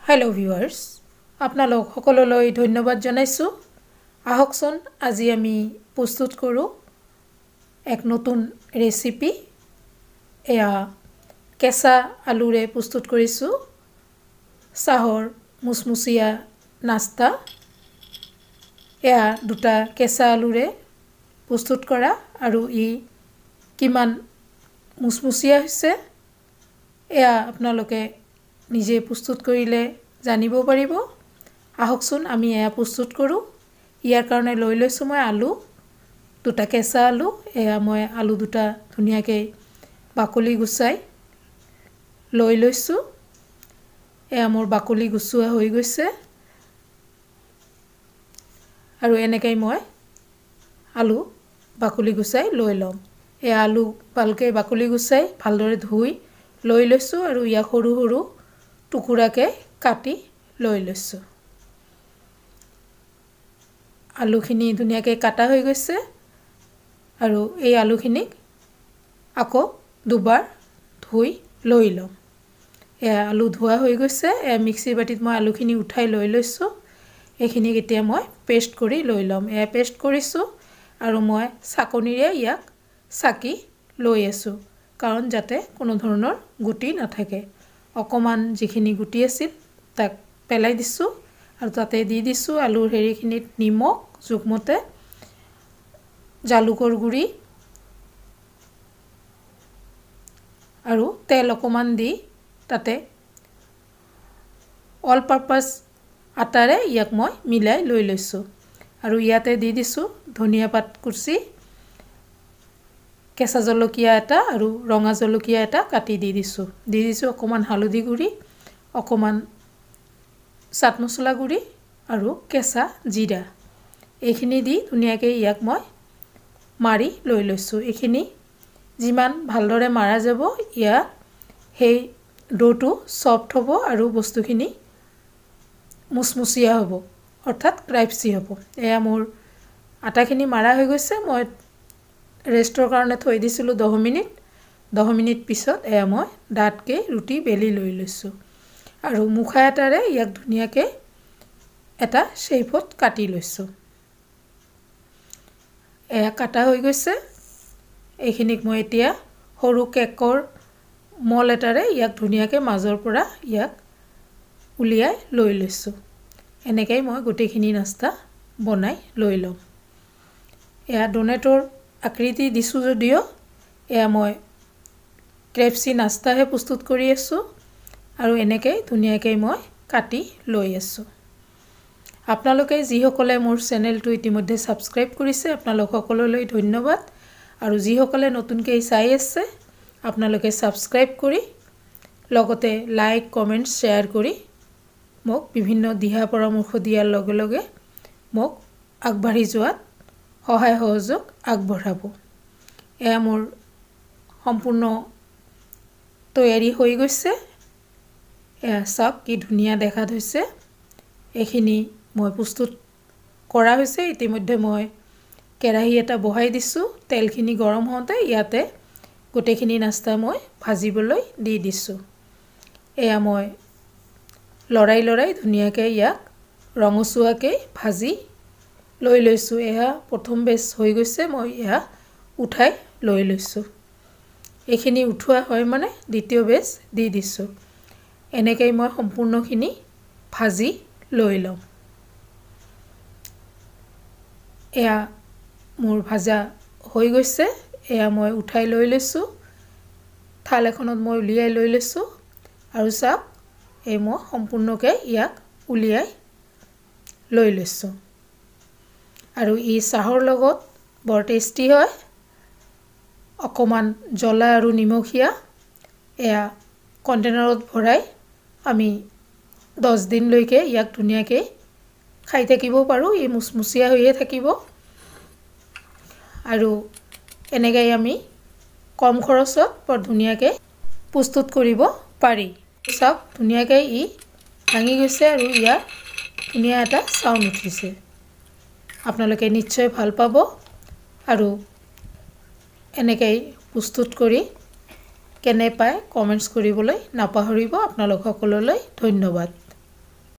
hello viewers আপোনালোক সকললৈ ধন্যবাদ জনাইছো আহকচোন আজি আমি প্ৰস্তুত কৰো এক নতুন ৰেচিপি এয়া কেঁচা আলুৰে প্ৰস্তুত কৰিছো চাহৰ মুসমুসিয়া নাস্তা এয়া দুটা কেঁচা আলুৰে প্ৰস্তুত কৰা আৰু ই কিমান মুসমুসিয়া হৈছে এয়া আপোনালোকে নিজে প্ৰস্তুত কৰিলে জানিব পাৰিব আহকচোন আমি এয়া প্ৰস্তুত কৰো ইয়াৰ কাৰণে লৈ লৈছো মই আলু দুটা কেঁচা আলু এয়া মই আলু দুটা ধুনিয়াকৈ বাকলি গুছাই লৈ লৈছো এয়া মোৰ বাকলি গুছোৱা হৈ গৈছে আৰু এনেকৈ মই আলু বাকলি গুছাই লৈ লম এয়া আলু ভালকৈ বাকলি গুছাই ভালদৰে ধুই লৈ লৈছো আৰু ইয়া সৰু সৰু টুকুৰাকে কাটি লৈ লৈছো আলুখিনি ধুনিয়াকৈ কাটা হৈ গৈছে আৰু এই আলুখিনিক আকৌ দুবাৰ ধুই লৈ লম এয়া আলু ধোৱা হৈ গৈছে এয়া মিক্সি বাটিত মই আলুখিনি উঠাই লৈ লৈছো এইখিনি এতিয়া মই পেষ্ট কৰি লৈ লম এয়া পেষ্ট কৰিছো আৰু মই চাকনিৰে ইয়াক চাকি লৈ আছো কাৰণ যাতে কোনো ধৰণৰ গুটি নাথাকে অকমান যিখিনি গুটি আছিল তাক পেলাই দিছো আৰু তাতে দি দিছো আলুৰ হেৰিখিনিত নিমখ জুকমতে জালুকৰ গুৰি আৰু তেল অকমান দি তাতে অল পাৰপাস আটাৰে ইয়াক মই মিলাই লৈ লৈছো আৰু ইয়াতে দি দিছো ধনিয়া পাত কুচি কেঁচা জলকীয়া এটা আৰু ৰঙা জলকীয়া এটা কাটি দি দিছো অকমান হালধি গুৰি অকমান চাট মছলা গুৰি আৰু কেঁচা জিৰা এইখিনি দি ধুনিয়াকৈ ইয়াক মই মাৰি লৈ লৈছো এইখিনি যিমান ভালদৰে মাৰা যাব ইয়া সেই ডোটো সফট হ'ব আৰু বস্তুখিনি মুসমুসিয়া হ'ব অৰ্থাৎ ক্ৰাইপসি হ'ব এয়া মোৰ আটাখিনি মাৰা হৈ গৈছে মই ৰেষ্টৰ কাৰণে থৈ দিছিলো 10 মিনিট পিছত এয়া মই ডাটকে ৰুটি বেলি লৈ লৈছো আৰু মুখা এটাৰে ইয়াক ধুনিয়াকৈ এটা শেপত কাটি লৈছো এয়া কাটা হৈ গৈছে এইখিনিক মই এতিয়া সৰু কেকৰ মল এটাৰে ইয়াক ধুনিয়াকৈ মাজৰ পৰা ইয়াক উলিয়াই লৈ লৈছো এনেকৈ মই গোটেইখিনি নাস্তা বনাই লৈ লম এয়া ডোনেটৰ আকৃতি দিছো যদিও এয়া মই ক্ৰেপসি নাস্তাহে প্ৰস্তুত কৰি আছো আৰু এনেকৈ ধুনিয়াকৈ মই কাটি লৈ আছো আপোনালোকে যিসকলে মোৰ চেনেলটো ইতিমধ্যে সাবস্ক্ৰাইব কৰিছে আপোনালোক সকললৈ ধন্যবাদ আৰু যিসকলে নতুনকৈ চাই আছে আপোনালোকে সাবস্ক্ৰাইব কৰি লগতে লাইক কমেন্ট শেয়াৰ কৰি মোক বিভিন্ন দিহা পৰামৰ্শ দিয়াৰ লগে লগে মোক আগবাঢ়ি যোৱাত সহায় সহযোগ আগবঢ়াব এয়া মোৰ সম্পূৰ্ণ তৈয়াৰী হৈ গৈছে এয়া সব কি ধুনিয়া দেখাত হৈছে এইখিনি মই প্ৰস্তুত কৰা হৈছে ইতিমধ্যে মই কেৰাহী এটা বহাই দিছো তেলখিনি গৰম হওঁতে ইয়াতে গোটেইখিনি নাস্তা মই ভাজিবলৈ দি দিছো এয়া মই লৰাই ধুনিয়াকৈ ইয়াক ৰঙচুৱাকৈ ভাজি লৈ লৈছো এয়া প্ৰথম বেচ হৈ গৈছে মই এয়া উঠাই লৈ লৈছো এইখিনি উঠোৱা হয় মানে দ্বিতীয় বেচ দি দিছো এনেকৈ মই সম্পূৰ্ণখিনি ভাজি লৈ লম এয়া মোৰ ভাজা হৈ গৈছে এয়া মই উঠাই লৈ লৈছো থাল এখনত মই উলিয়াই লৈ লৈছো আৰু চাওক এই মই সম্পূৰ্ণকৈ ইয়াক উলিয়াই লৈ লৈছো আৰু ই চাহৰ লগত বৰ টেষ্টি হয় অকমান জ্বলা আৰু নিমখীয়া এয়া কন্টেনাৰত ভৰাই আমি 10 দিনলৈকে ইয়াক ধুনিয়াকৈ খাই থাকিব পাৰো ই মুসমুসিয়া হৈয়ে থাকিব আৰু এনেকৈ আমি কম খৰচত বৰ ধুনিয়াকৈ প্ৰস্তুত কৰিব পাৰি সব ধুনিয়াকৈ ই ভাঙি গৈছে আৰু ইয়াৰ ধুনিয়া এটা সাউণ্ড উঠিছে আপোনালোকে নিশ্চয় ভাল পাব আৰু এনেকৈ প্ৰস্তুত কৰি কেনে পায় কমেন্টছ কৰিবলৈ নাপাহৰিব আপোনালোক সকললৈ ধন্যবাদ